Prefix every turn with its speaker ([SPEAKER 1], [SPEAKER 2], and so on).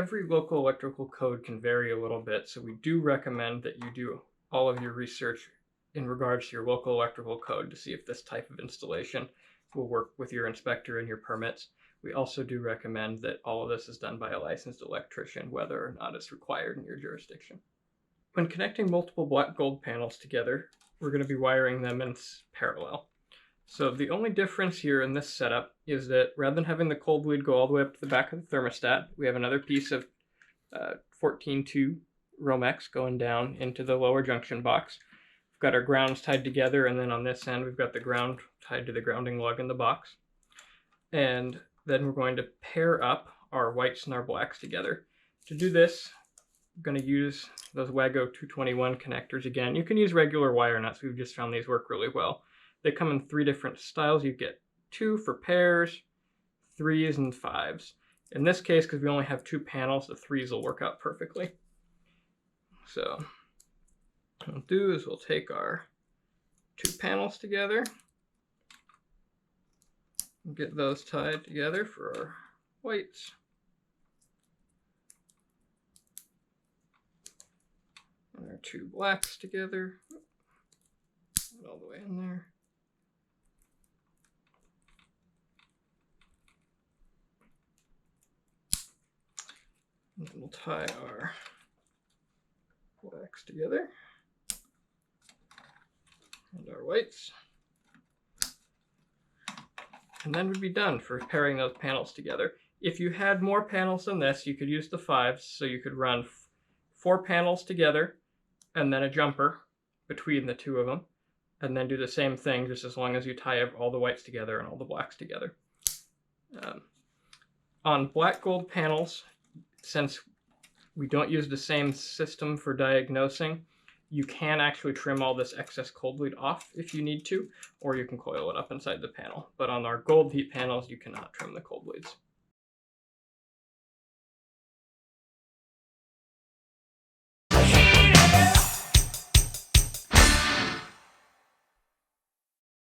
[SPEAKER 1] every local electrical code can vary a little bit, so we do recommend that you do all of your research in regards to your local electrical code to see if this type of installation will work with your inspector and your permits. We also do recommend that all of this is done by a licensed electrician, whether or not it's required in your jurisdiction. When connecting multiple black gold panels together, we're going to be wiring them in parallel. So the only difference here in this setup is that rather than having the cold lead go all the way up to the back of the thermostat, we have another piece of 14-2 Romex going down into the lower junction box. We've got our grounds tied together, and then on this end we've got the ground tied to the grounding lug in the box. And then we're going to pair up our whites and our blacks together. To do this, I'm going to use those Wago 221 connectors again. You can use regular wire nuts. We've just found these work really well. They come in 3 different styles. You get 2 for pairs, 3s, and 5s. In this case, because we only have 2 panels, the 3s will work out perfectly. So what we'll do is we'll take our 2 panels together and get those tied together for our whites. And our 2 blacks together. Put it all the way in there. And then we'll tie our blacks together and our whites. And then we'd be done for pairing those panels together. If you had more panels than this, you could use the 5s, so you could run 4 panels together and then a jumper between the 2 of them, and then do the same thing just as long as you tie all the whites together and all the blacks together. On black gold panels, since we don't use the same system for diagnosing, you can actually trim all this excess cold lead off if you need to, or you can coil it up inside the panel. But on our gold heat panels, you cannot trim the cold leads.